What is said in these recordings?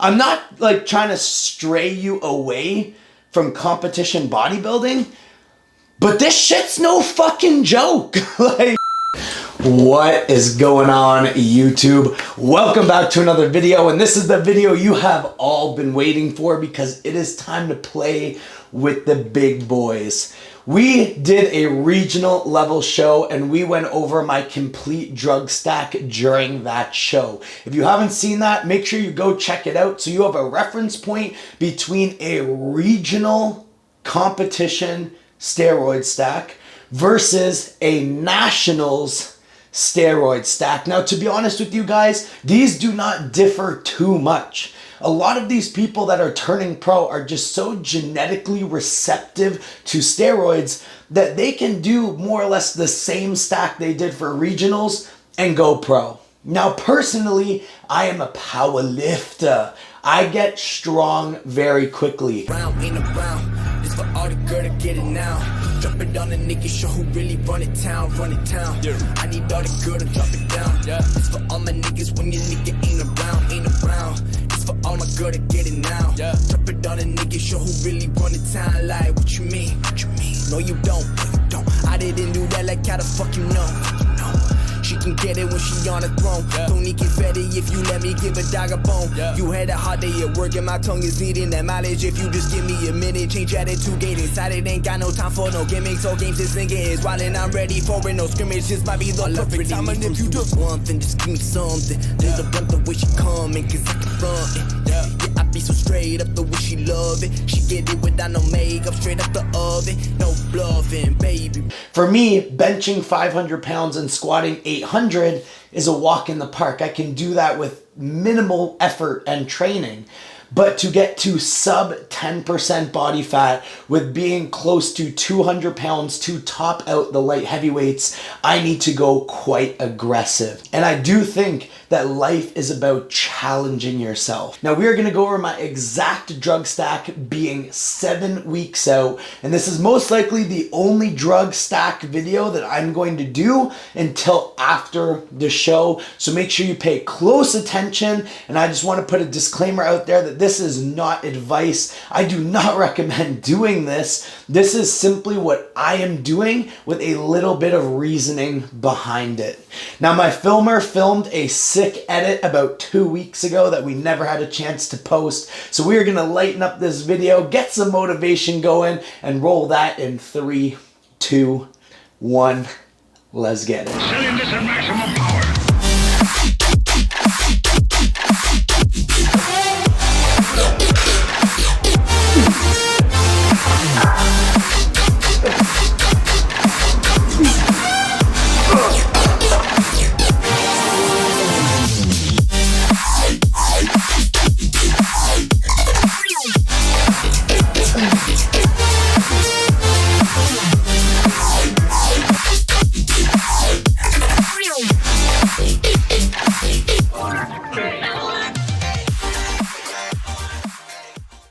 I'm not like trying to stray you away from competition bodybuilding, but this shit's no fucking joke. Like, what is going on, YouTube? Welcome back to another video, and this is the video you have all been waiting for because it is time to play with the big boys. We did a regional level show and we went over my complete drug stack during that show. If you haven't seen that, make sure you go check it out so you have a reference point between a regional competition steroid stack versus a nationals steroid stack. Now, to be honest with you guys, these do not differ too much. A lot of these people that are turning pro are just so genetically receptive to steroids that they can do more or less the same stack they did for regionals and go pro. Now, personally, I am a power lifter. I get strong very quickly. It's for all the girl to get it now. Drop it on the nigga, show who really run it town, Yeah. I need all the girl to drop it down. Yeah. It's for all my niggas when your nigga ain't around. It's for all my girl to get it now. Yeah. Drop it on the nigga, show who really run it town. Like, what you mean? No, you don't. I didn't do that, like how the fuck you know? She can get it when she on the throne. Yeah. Don't need get fatty if you let me give a dog a bone. Yeah. You had a hard day at work and my tongue is needing that mileage. If you just give me a minute, change attitude, get excited. Ain't got no time for no gimmicks or games. This nigga is wild and I'm ready for it. No scrimmage, this might be the perfect time. And if you just one thing, just give me something. There's a blunt the way she coming, cause I can run it. Yeah, I be so straight up the way she love it. She get it without no makeup, straight up the oven. No bluffing, baby. For me, benching 500 pounds and squatting 800 is a walk in the park. I can do that with minimal effort and training. But to get to sub 10% body fat with being close to 200 pounds to top out the light heavyweights, I need to go quite aggressive. And I do think that life is about challenging yourself. Now, we are gonna go over my exact drug stack being 7 weeks out. And this is most likely the only drug stack video that I'm going to do until after the show. So make sure you pay close attention. And I just wanna put a disclaimer out there that this is not advice. I do not recommend doing this. This is simply what I am doing with a little bit of reasoning behind it. Now, my filmer filmed a sick edit about 2 weeks ago that we never had a chance to post. So we are gonna lighten up this video, get some motivation going, and roll that in 3, 2, 1. Let's get it. Cylinders at maximum power.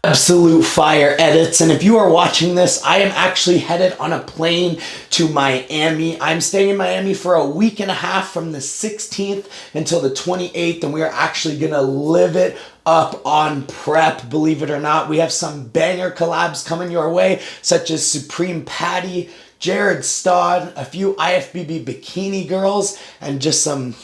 Absolute fire edits. And if you are watching this, I am actually headed on a plane to Miami. I'm staying in Miami for a week and a half from the 16th until the 28th, and we are actually gonna live it up on prep, believe it or not. We have some banger collabs coming your way, such as Supreme Patty, Jared Stodd, a few IFBB bikini girls, and just some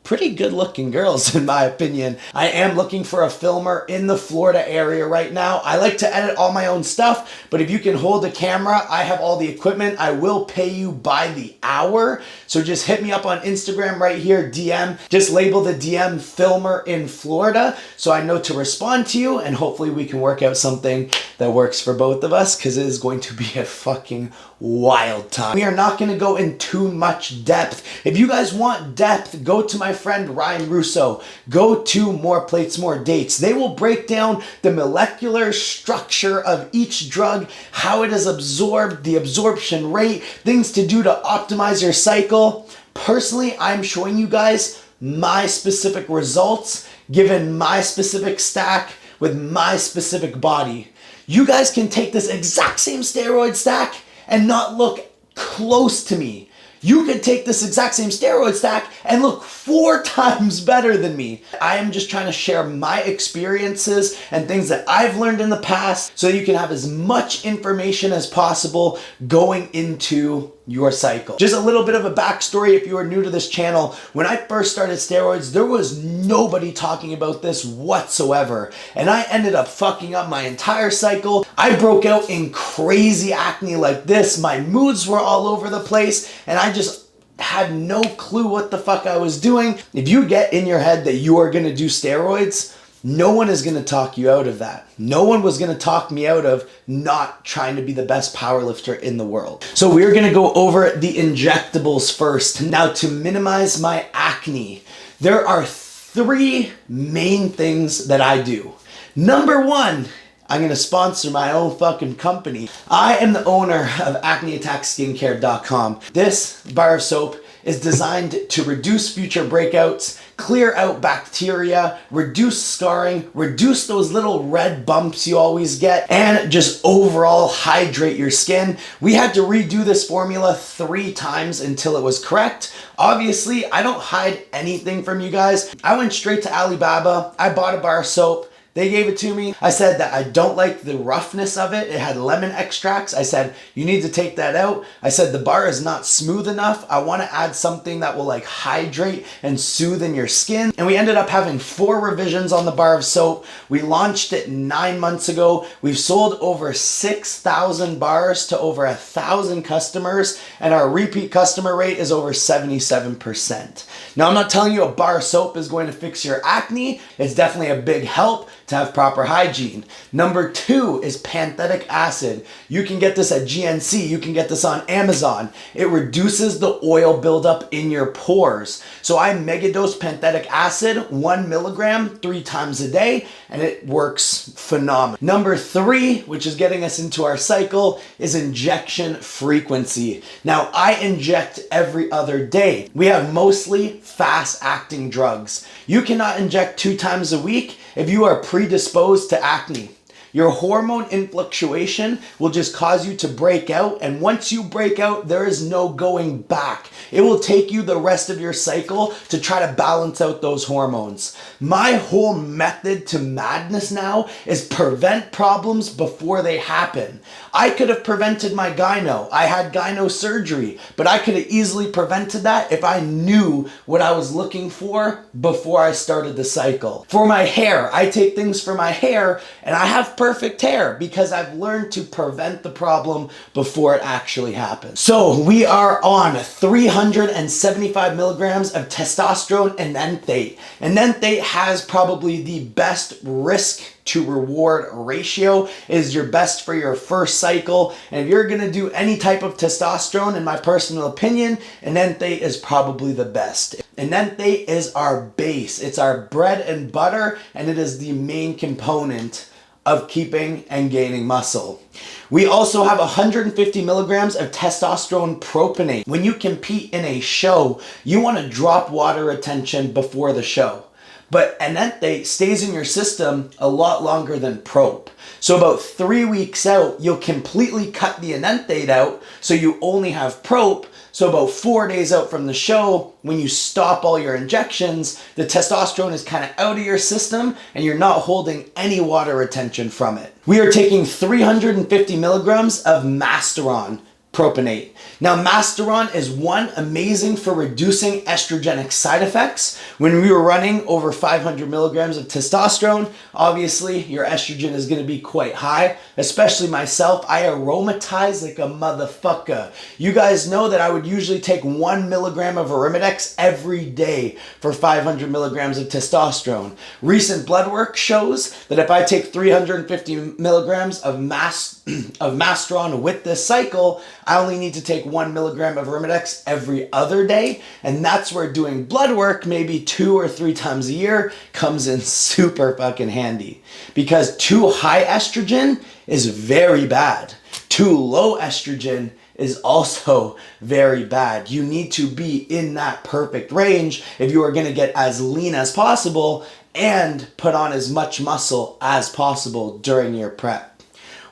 pretty good looking girls in my opinion. I am looking for a filmer in the Florida area right now. I like to edit all my own stuff, but if you can hold the camera, I have all the equipment. I will pay you by the hour. So just hit me up on Instagram right here, DM. Just label the DM filmer in Florida so I know to respond to you, and hopefully we can work out something that works for both of us, because it is going to be a fucking wild time. We are not going to go in too much depth. If you guys want depth, go to my friend Ryan Russo. Go to More Plates, More Dates. They will break down the molecular structure of each drug, how it is absorbed, the absorption rate, things to do to optimize your cycle. Personally, I'm showing you guys my specific results given my specific stack with my specific body. You guys can take this exact same steroid stack and not look close to me. You could take this exact same steroid stack and look 4 times better than me. I am just trying to share my experiences and things that I've learned in the past so you can have as much information as possible going into your cycle. Just a little bit of a backstory if you are new to this channel. When I first started steroids, there was nobody talking about this whatsoever. And I ended up fucking up my entire cycle. I broke out in crazy acne like this. My moods were all over the place and I just had no clue what the fuck I was doing. If you get in your head that you are gonna do steroids, no one is going to talk you out of that. No one was going to talk me out of not trying to be the best powerlifter in the world. So we're going to go over the injectables first. Now, to minimize my acne, there are 3 main things that I do. Number 1, I'm going to sponsor my own fucking company. I am the owner of acneattackskincare.com. This bar of soap is designed to reduce future breakouts, clear out bacteria, reduce scarring, reduce those little red bumps you always get, and just overall hydrate your skin. We had to redo this formula 3 times until it was correct. Obviously, I don't hide anything from you guys. I went straight to Alibaba. I bought a bar of soap. They gave it to me. I said that I don't like the roughness of it. It had lemon extracts. I said, you need to take that out. I said, the bar is not smooth enough. I want to add something that will like hydrate and soothe in your skin. And we ended up having 4 revisions on the bar of soap. We launched it 9 months ago. We've sold over 6,000 bars to over 1,000 customers. And our repeat customer rate is over 77%. Now, I'm not telling you a bar of soap is going to fix your acne. It's definitely a big help to have proper hygiene. Number 2 is panthetic acid. You can get this at GNC. You can get this on Amazon. It reduces the oil buildup in your pores. So I megadose panthetic acid, 1 milligram, 3 times a day, and it works phenomenal. Number 3, which is getting us into our cycle, is injection frequency. Now, I inject every other day. We have mostly fast-acting drugs. You cannot inject 2 times a week if you are predisposed to acne. Your hormone influctuation will just cause you to break out, and once you break out, there is no going back. It will take you the rest of your cycle to try to balance out those hormones. My whole method to madness now is prevent problems before they happen. I could have prevented my gyno. I had gyno surgery, but I could have easily prevented that if I knew what I was looking for before I started the cycle. For my hair, I take things for my hair, and I have perfect hair because I've learned to prevent the problem before it actually happens. So we are on 375 milligrams of testosterone enanthate. Enanthate has probably the best risk to reward ratio. It is your best for your first cycle. And if you're gonna do any type of testosterone, in my personal opinion, enanthate is probably the best. Enanthate is our base. It's our bread and butter, and it is the main component of keeping and gaining muscle. We also have 150 milligrams of testosterone propionate. When you compete in a show, you want to drop water retention before the show. But enanthate stays in your system a lot longer than prop. So about 3 weeks out, you'll completely cut the enanthate out, so you only have prop. So about 4 days out from the show, when you stop all your injections, the testosterone is kind of out of your system and you're not holding any water retention from it. We are taking 350 milligrams of Masteron Propanate. Now, Masteron is amazing for reducing estrogenic side effects. When we were running over 500 milligrams of testosterone, obviously your estrogen is going to be quite high, especially myself. I aromatize like a motherfucker. You guys know that I would usually take 1 milligram of Arimidex every day for 500 milligrams of testosterone. Recent blood work shows that if I take 350 milligrams of Masteron with this cycle, I only need to take 1 milligram of Arimidex every other day, and that's where doing blood work maybe 2 or 3 times a year comes in super fucking handy. Because too high estrogen is very bad. Too low estrogen is also very bad. You need to be in that perfect range if you are going to get as lean as possible and put on as much muscle as possible during your prep.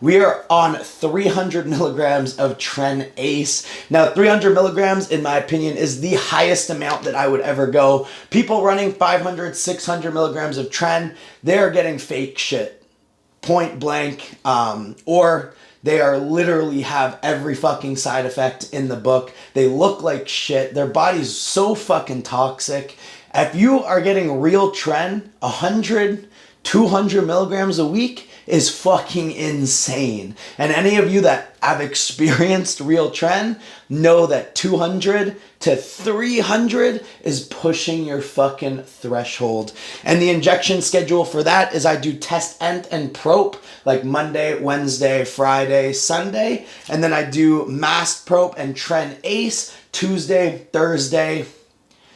we are on 300 milligrams of Tren Ace. Now, 300 milligrams, in my opinion, is the highest amount that I would ever go. People running 500, 600 milligrams of Tren, they're getting fake shit. Point blank. Or they are literally have every fucking side effect in the book. They look like shit. Their body's so fucking toxic. If you are getting real Tren, 100, 200 milligrams a week is fucking insane. And any of you that have experienced real Tren know that 200 to 300 is pushing your fucking threshold. And the injection schedule for that is I do Testosterone and Prop like Monday, Wednesday, Friday, Sunday. And then I do Masteron Prop and Tren Ace Tuesday, Thursday,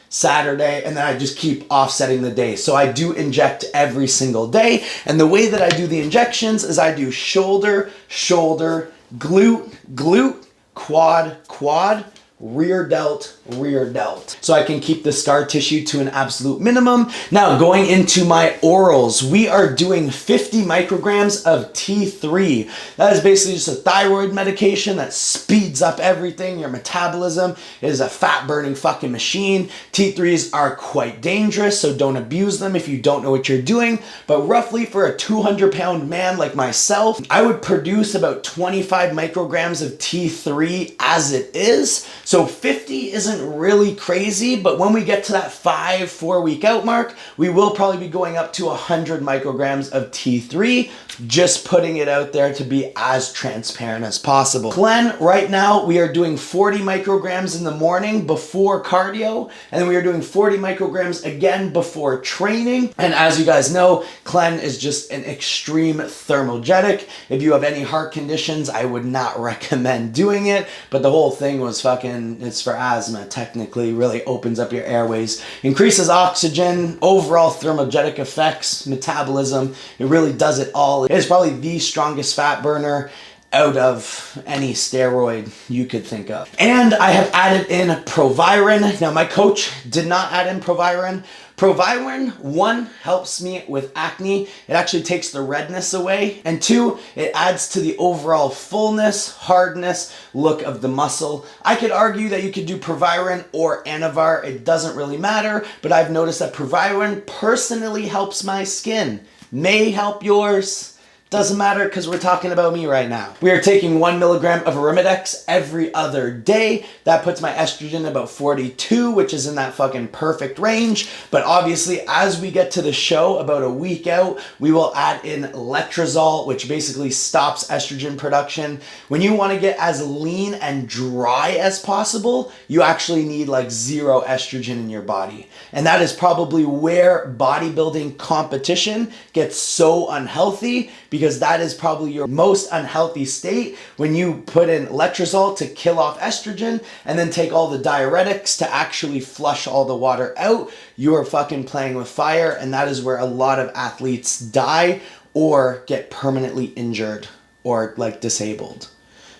Saturday, and then I just keep offsetting the day. So I do inject every single day. And the way that I do the injections is I do shoulder, shoulder, glute, glute, quad, quad, rear delt, rear delt. So I can keep the scar tissue to an absolute minimum. Now going into my orals, we are doing 50 micrograms of T3. That is basically just a thyroid medication that speeds up everything. Your metabolism is a fat burning fucking machine. T3s are quite dangerous, so don't abuse them if you don't know what you're doing. But roughly for a 200-pound man like myself, I would produce about 25 micrograms of T3 as it is. So 50 isn't really crazy, but when we get to that 4 week out mark, we will probably be going up to 100 micrograms of T3, just putting it out there to be as transparent as possible. Glenn, right now we are doing 40 micrograms in the morning before cardio, and then we are doing 40 micrograms again before training. And as you guys know, Glenn is just an extreme thermogenic. If you have any heart conditions, I would not recommend doing it, but the whole thing was fucking, it's for asthma, technically, really opens up your airways, increases oxygen, overall thermogenic effects, metabolism, it really does it all. It is probably the strongest fat burner out of any steroid you could think of. And I have added in Proviron. Now my coach did not add in Proviron. Proviron, 1, helps me with acne. It actually takes the redness away. And 2, it adds to the overall fullness, hardness, look of the muscle. I could argue that you could do Proviron or Anavar. It doesn't really matter, but I've noticed that Proviron personally helps my skin. May help yours. Doesn't matter because we're talking about me right now. We are taking 1 milligram of Arimidex every other day. That puts my estrogen about 42, which is in that fucking perfect range. But obviously, as we get to the show about a week out, we will add in letrozole, which basically stops estrogen production. When you want to get as lean and dry as possible, you actually need like 0 estrogen in your body. And that is probably where bodybuilding competition gets so unhealthy, because that is probably your most unhealthy state when you put in letrozole to kill off estrogen and then take all the diuretics to actually flush all the water out. You are fucking playing with fire, and that is where a lot of athletes die or get permanently injured or like disabled.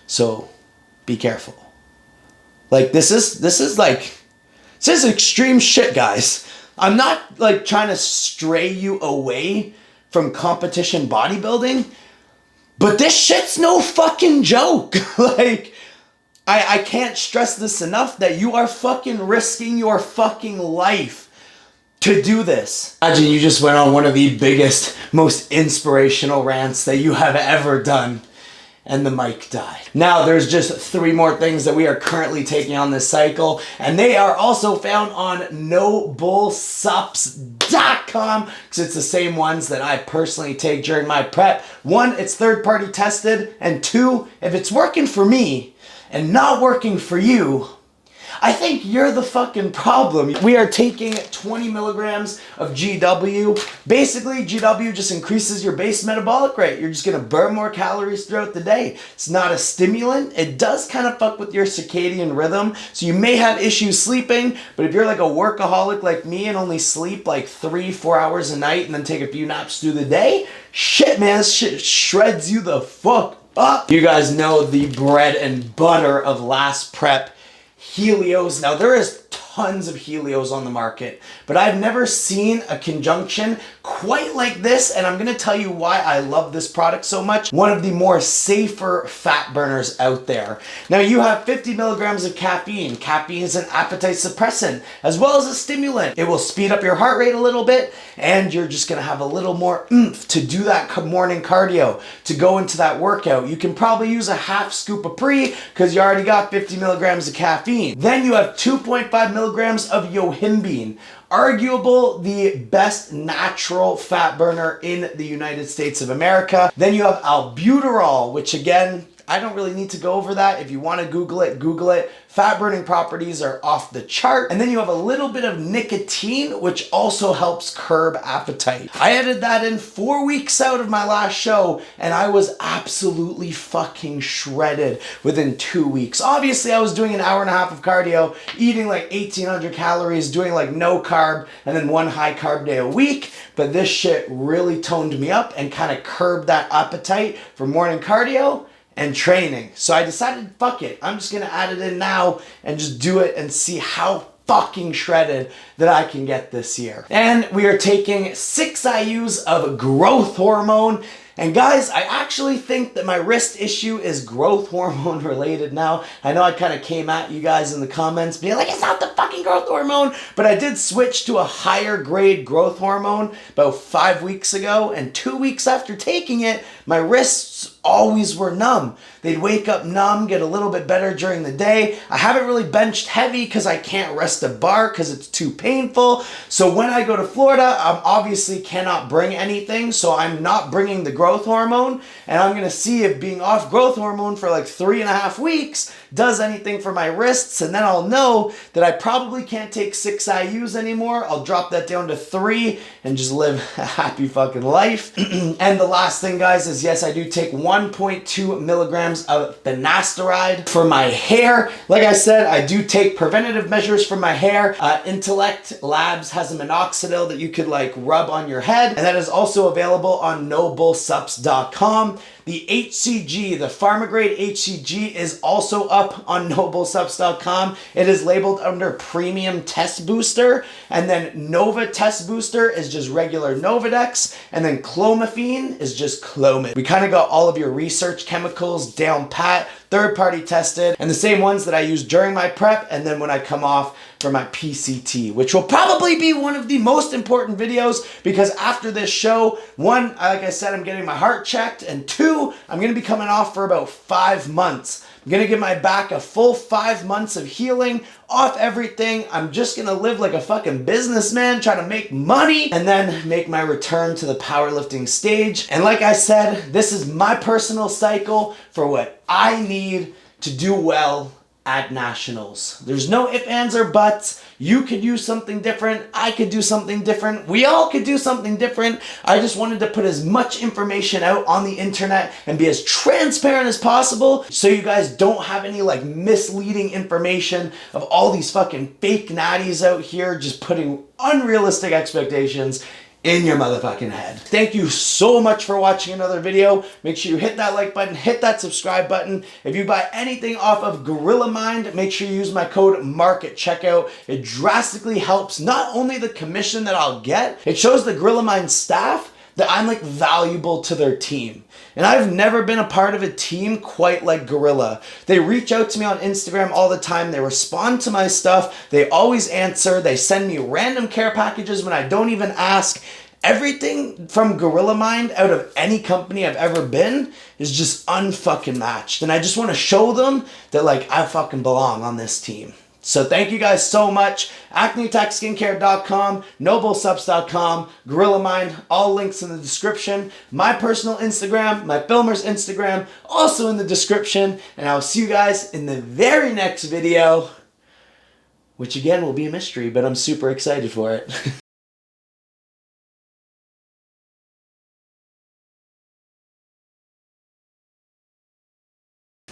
So be careful. Like this is extreme shit, guys. I'm not like trying to stray you away from competition bodybuilding, but this shit's no fucking joke. Like, I can't stress this enough that you are fucking risking your fucking life to do this. Imagine you just went on one of the biggest, most inspirational rants that you have ever done, and the mic died. Now there's just 3 more things that we are currently taking on this cycle, and they are also found on nobullsups.com because it's the same ones that I personally take during my prep. 1, it's third-party tested, and 2, if it's working for me and not working for you, I think you're the fucking problem. We are taking 20 milligrams of GW. Basically, GW just increases your base metabolic rate. You're just gonna burn more calories throughout the day. It's not a stimulant. It does kind of fuck with your circadian rhythm, so you may have issues sleeping, but if you're like a workaholic like me and only sleep like 3-4 hours a night and then take a few naps through the day, shit, man, this shit shreds you the fuck up. You guys know the bread and butter of last prep, Helios. Now there is tons of Helios on the market, but I've never seen a conjunction quite like this, and I'm gonna tell you why I love this product so much. One of the more safer fat burners out there. Now you have 50 milligrams of caffeine. Caffeine is an appetite suppressant as well as a stimulant. It will speed up your heart rate a little bit, and you're just gonna have a little more oomph to do that morning cardio, to go into that workout. You can probably use a half scoop of pre because you already got 50 milligrams of caffeine. Then you have 2.5 milligrams of yohimbine, arguable the best natural fat burner in the United States of America. Then you have albuterol, which again, I don't really need to go over that. If you want to Google it, Google it. Fat burning properties are off the chart. And then you have a little bit of nicotine, which also helps curb appetite. I added that in 4 weeks out of my last show, and I was absolutely fucking shredded within 2 weeks. Obviously, I was doing an hour and a half of cardio, eating like 1,800 calories, doing like no carb, and then 1 high carb day a week. But this shit really toned me up and kind of curbed that appetite for morning cardio and training. So I decided, fuck it, I'm just gonna add it in now and just do it and see how fucking shredded that I can get this year. And we are taking 6 IUs of growth hormone. And guys, I actually think that my wrist issue is growth hormone related now. I know I kind of came at you guys in the comments being like, it's not the fucking growth hormone, but I did switch to a higher grade growth hormone about 5 weeks ago, and 2 weeks after taking it, my wrists always were numb. They'd wake up numb, get a little bit better during the day. I haven't really benched heavy because I can't rest a bar because it's too painful. So when I go to Florida, I obviously cannot bring anything, so I'm not bringing the growth hormone, and I'm gonna see if being off growth hormone for like 3.5 weeks does anything for my wrists, and then I'll know that I probably can't take 6 IUs anymore. I'll drop that down to 3 and just live a happy fucking life. And the last thing, guys, is yes, I do take 1.2 milligrams of Finasteride for my hair. Like I said, I do take preventative measures for my hair. Intellect Labs has a minoxidil that you could like rub on your head, and that is also available on noblesupps.com. The HCG, the pharma grade HCG, is also up on noblesupps.com. It is labeled under Premium Test Booster, and then Nova Test Booster is just regular Novadex, and then Clomiphene is just Clomid. We kind of got all of your research chemicals down pat, third-party tested, and the same ones that I use during my prep and then when I come off for my PCT, which will probably be one of the most important videos because after this show, 1, like I said, I'm getting my heart checked, and 2, I'm going to be coming off for about 5 months. I'm going to give my back a full 5 months of healing, off everything. I'm just going to live like a fucking businessman, try to make money, and then make my return to the powerlifting stage. And like I said, this is my personal cycle for what I need to do well at nationals. There's no ifs, ands, or buts. You could use something different. I could do something different. We all could do something different. I just wanted to put as much information out on the internet and be as transparent as possible so you guys don't have any like misleading information of all these fucking fake natties out here just putting unrealistic expectations in your motherfucking head. Thank you so much for watching another video. Make sure you hit that like button, hit that subscribe button. If you buy anything off of Gorilla Mind, make sure you use my code MARK at checkout. It drastically helps not only the commission that I'll get, it shows the Gorilla Mind staff that I'm like valuable to their team. And I've never been a part of a team quite like Gorilla. They reach out to me on Instagram all the time. They respond to my stuff. They always answer. They send me random care packages when I don't even ask. Everything from Gorilla Mind out of any company I've ever been is just unfucking matched. And I just want to show them that like I fucking belong on this team. So thank you guys so much. AcneAttackSkincare.com, NobleSupps.com, Gorilla Mind, all links in the description. My personal Instagram, my filmer's Instagram, also in the description. And I'll see you guys in the very next video, which again will be a mystery, but I'm super excited for it.